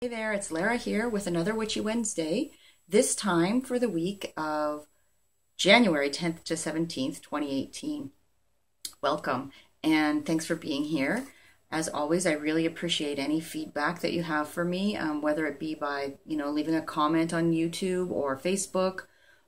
Hey there, it's Lara here with another Witchy Wednesday, this time for the week of January 10th to 17th, 2018. Welcome, and thanks for being here. As always, I really appreciate any feedback that you have for me, whether it be by, leaving a comment on YouTube or Facebook,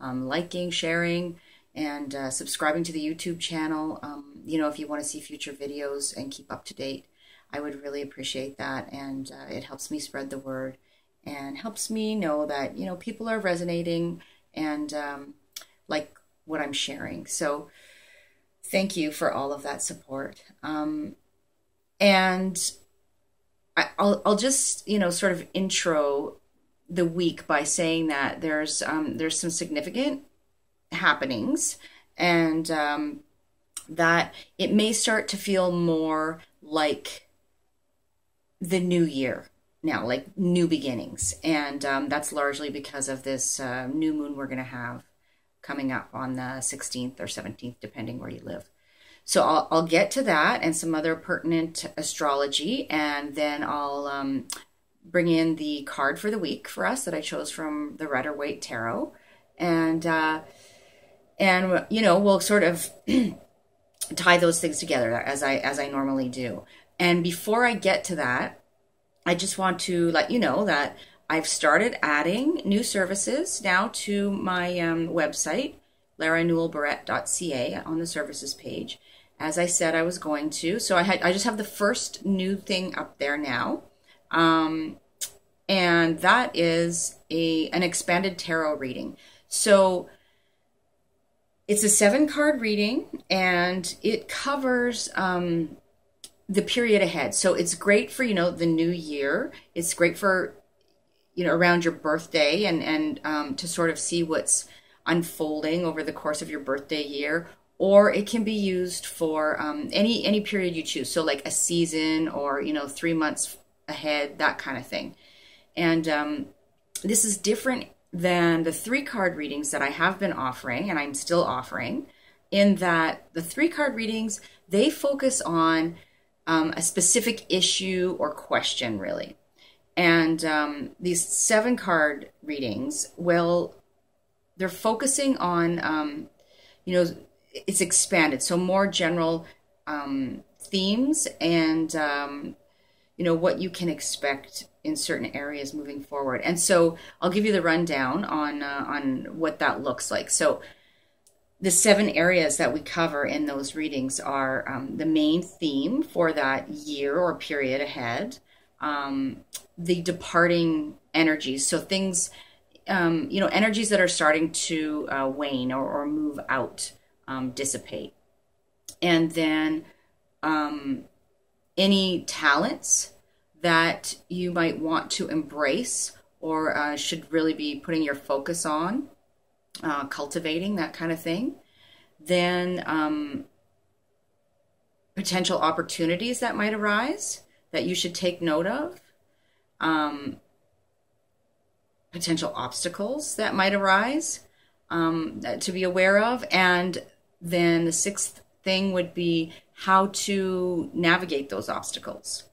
liking, sharing, and subscribing to the YouTube channel, if you want to see future videos and keep up to date. I would really appreciate that, and it helps me spread the word and helps me know that, people are resonating and like what I'm sharing. So thank you for all of that support. And I'll just, sort of intro the week by saying that there's some significant happenings, and that it may start to feel more like the new year now, like new beginnings. And that's largely because of this new moon we're going to have coming up on the 16th or 17th, depending where you live. So I'll get to that and some other pertinent astrology, and then I'll bring in the card for the week for us that I chose from the Rider-Waite Tarot. And we'll sort of tie those things together as I normally do. And before I get to that, I just want to let you know that I've started adding new services now to my website, Newell-Barrette.ca, on the services page, as I said I was going to. So I just have the first new thing up there now, and that is an expanded tarot reading. So it's a 7-card reading, and it covers the period ahead. So it's great for, the new year. It's great for, around your birthday and to sort of see what's unfolding over the course of your birthday year. Or it can be used for any period you choose. So like a season or, 3 months ahead, that kind of thing. And this is different than the 3-card readings that I have been offering, and I'm still offering, in that the 3-card readings, they focus on a specific issue or question, really. And these 7-card readings, they're focusing on, it's expanded. So more general themes and, what you can expect in certain areas moving forward. And so I'll give you the rundown on what that looks like. So the 7 areas that we cover in those readings are the main theme for that year or period ahead, the departing energies, so things, energies that are starting to wane or move out, dissipate, and then any talents that you might want to embrace or should really be putting your focus on, cultivating, that kind of thing. Then potential opportunities that might arise that you should take note of. Potential obstacles that might arise to be aware of. And then the 6th thing would be how to navigate those obstacles.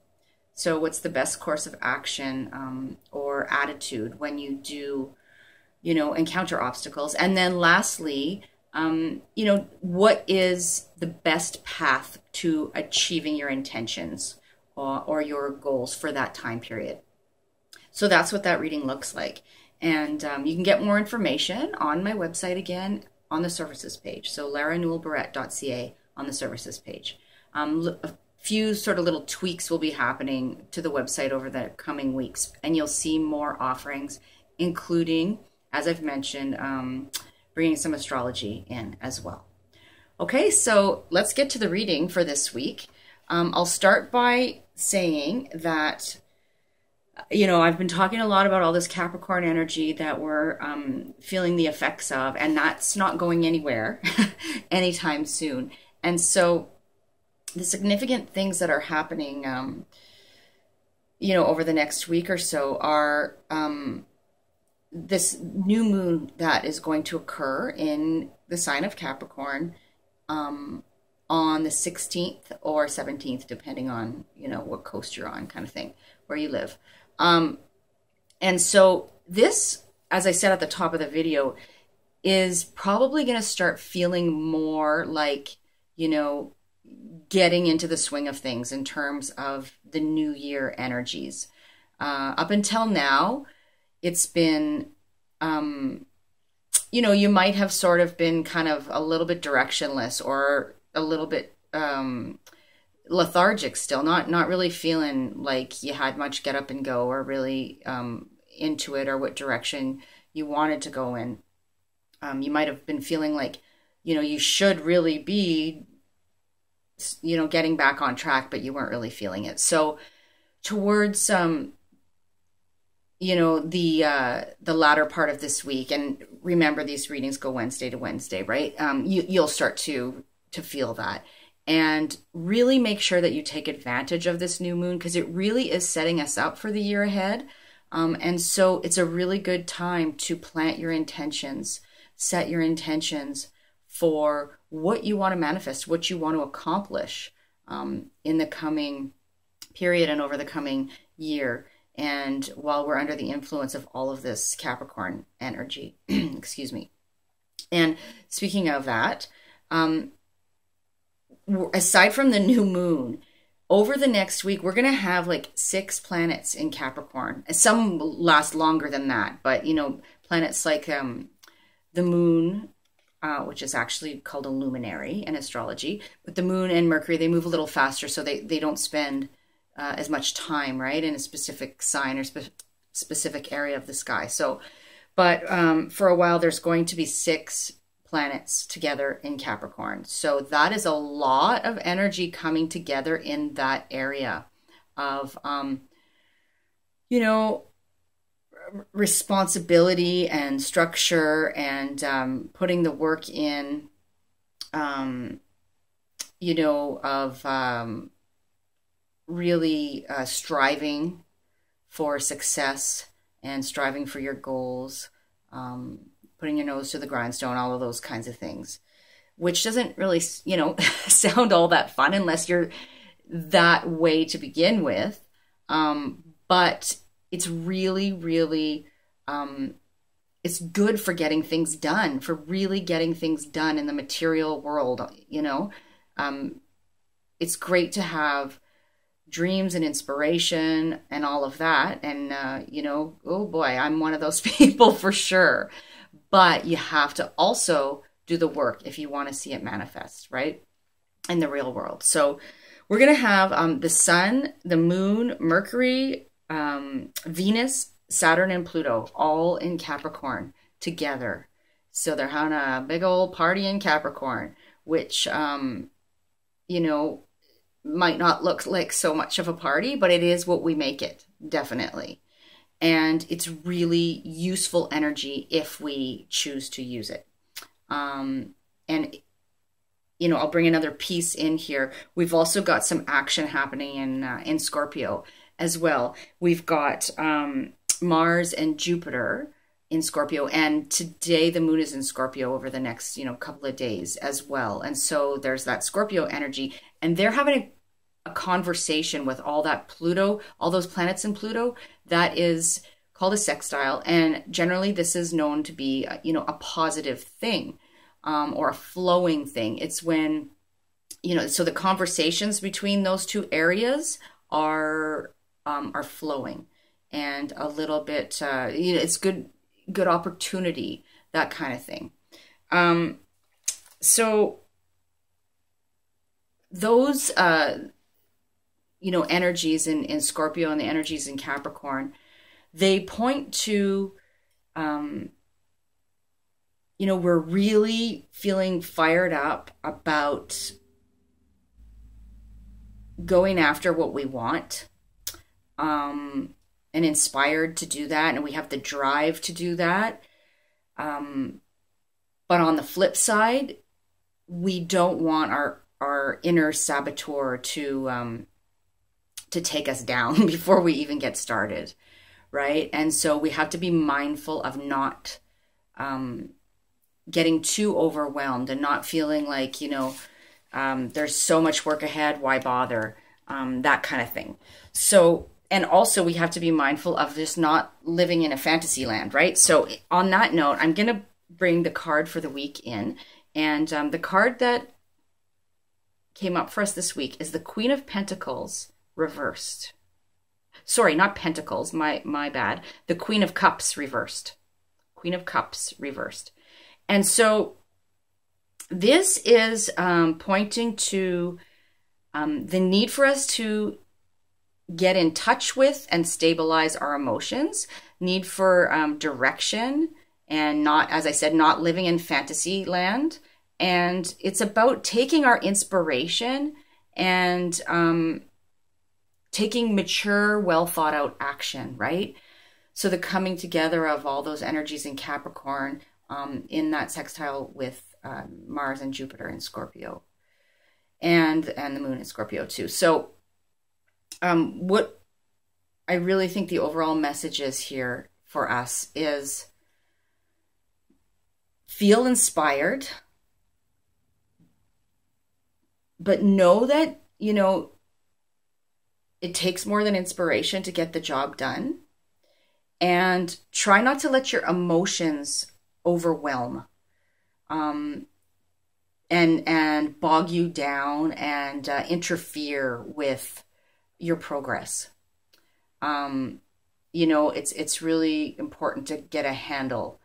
So what's the best course of action or attitude when you do encounter obstacles? And then lastly, what is the best path to achieving your intentions or your goals for that time period? So that's what that reading looks like. And you can get more information on my website, again, on the services page. So Newell-Barrette.ca on the services page. A few sort of little tweaks will be happening to the website over the coming weeks, and you'll see more offerings, including, as I've mentioned, bringing some astrology in as well. Okay, so let's get to the reading for this week. I'll start by saying that, I've been talking a lot about all this Capricorn energy that we're feeling the effects of, and that's not going anywhere anytime soon. And so the significant things that are happening, over the next week or so are this new moon that is going to occur in the sign of Capricorn on the 16th or 17th, depending on, what coast you're on, kind of thing, where you live. And so this, as I said at the top of the video, is probably going to start feeling more like, you know, getting into the swing of things in terms of the new year energies. Up until now, it's been, you know, you might have sort of been kind of a little bit directionless or a little bit lethargic still, not really feeling like you had much get up and go or really into it or what direction you wanted to go in. You might have been feeling like, you know, you should really be, you know, getting back on track, but you weren't really feeling it. So towards, you know, the latter part of this week, and remember these readings go Wednesday to Wednesday, right? You'll start to feel that. And really make sure that you take advantage of this new moon, because it really is setting us up for the year ahead. And so it's a really good time to plant your intentions, set your intentions for what you want to manifest, what you want to accomplish in the coming period and over the coming year. And while we're under the influence of all of this Capricorn energy, excuse me. And speaking of that, aside from the new moon, over the next week, we're going to have like 6 planets in Capricorn. Some last longer than that, but, you know, planets like the moon, which is actually called a luminary in astrology, but the moon and Mercury, they move a little faster, so they don't spend as much time, right, in a specific sign or specific area of the sky. So, but for a while, there's going to be 6 planets together in Capricorn. So that is a lot of energy coming together in that area of, you know, responsibility and structure and putting the work in, you know, of really striving for success and striving for your goals, putting your nose to the grindstone, all of those kinds of things, which doesn't really, you know, sound all that fun unless you're that way to begin with. But it's really, really, it's good for getting things done, for really getting things done in the material world, you know. It's great to have dreams and inspiration and all of that. And, you know, oh boy, I'm one of those people for sure. But you have to also do the work if you want to see it manifest, right, in the real world. So we're going to have the sun, the moon, Mercury, Venus, Saturn, and Pluto all in Capricorn together. So they're having a big old party in Capricorn, which, you know, might not look like so much of a party, but it is what we make it, definitely. And it's really useful energy if we choose to use it. And, you know, I'll bring another piece in here. We've also got some action happening in Scorpio as well. We've got Mars and Jupiter in Scorpio, and today the moon is in Scorpio over the next, you know, couple of days as well. And so there's that Scorpio energy, and they're having a conversation with all that Pluto, all those planets in Pluto. That is called a sextile, and generally this is known to be, you know, a positive thing, or a flowing thing. It's when, you know, so the conversations between those two areas are flowing, and a little bit, you know, it's good opportunity, that kind of thing. So those, you know, energies in Scorpio and the energies in Capricorn, they point to, you know, we're really feeling fired up about going after what we want, and inspired to do that. And we have the drive to do that. But on the flip side, we don't want our inner saboteur to take us down before we even get started, right? And so we have to be mindful of not getting too overwhelmed and not feeling like, you know, there's so much work ahead, why bother, that kind of thing. So And also we have to be mindful of just not living in a fantasy land, right? So on that note, I'm going to bring the card for the week in. And the card that came up for us this week is the Queen of Pentacles reversed. Sorry, not Pentacles, my bad. The Queen of Cups reversed. Queen of Cups reversed. And so this is pointing to the need for us to get in touch with and stabilize our emotions, need for direction, and not, as I said, not living in fantasy land. And it's about taking our inspiration and taking mature, well thought out action, right? So the coming together of all those energies in Capricorn in that sextile with Mars and Jupiter in Scorpio, and the moon in Scorpio too. So what I really think the overall message is here for us is feel inspired, but know that, you know, it takes more than inspiration to get the job done. And try not to let your emotions overwhelm and bog you down and interfere with your progress. You know, it's really important to get a handle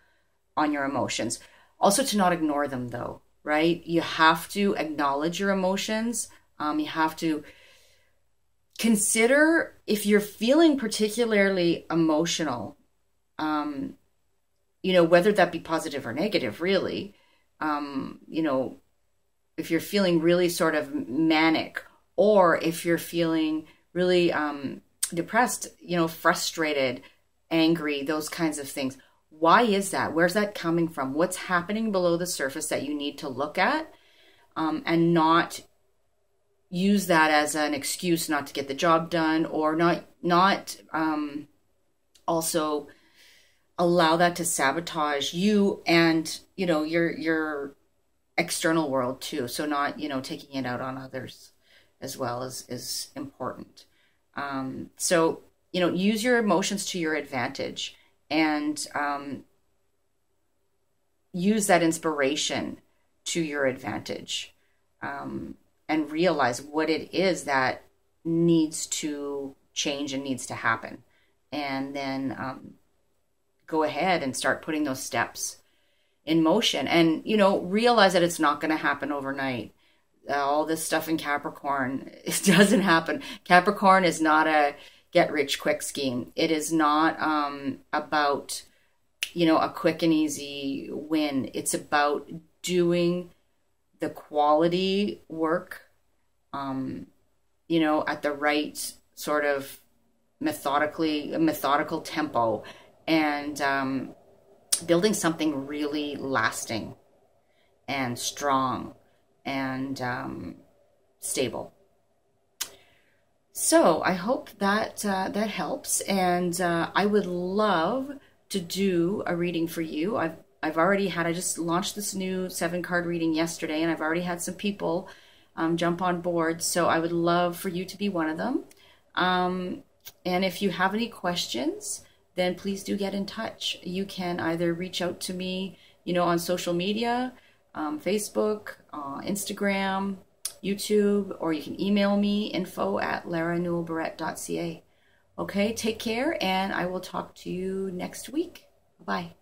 on your emotions. Also to not ignore them though, right? You have to acknowledge your emotions. You have to consider if you're feeling particularly emotional, you know, whether that be positive or negative, really. You know, if you're feeling really sort of manic, or if you're feeling really depressed, you know, frustrated, angry, those kinds of things. Why is that? Where's that coming from? What's happening below the surface that you need to look at and not use that as an excuse not to get the job done, or not also allow that to sabotage you and, you know, your external world too. So not, you know, taking it out on others as well is important. So, you know, use your emotions to your advantage and use that inspiration to your advantage. And realize what it is that needs to change and needs to happen. And then go ahead and start putting those steps in motion. And, you know, realize that it's not going to happen overnight. All this stuff in Capricorn, it doesn't happen. Capricorn is not a get-rich-quick scheme. It is not about, you know, a quick and easy win. It's about doing the quality work, you know, at the right sort of methodical tempo, and building something really lasting and strong and stable. So I hope that that helps, and I would love to do a reading for you. I've already had, I just launched this new 7-card reading yesterday, and I've already had some people jump on board. So I would love for you to be one of them. And if you have any questions, then please do get in touch. You can either reach out to me, you know, on social media, Facebook, Instagram, YouTube, or you can email me, info@laranewell-barrette.ca. Okay, take care, and I will talk to you next week. Bye-bye.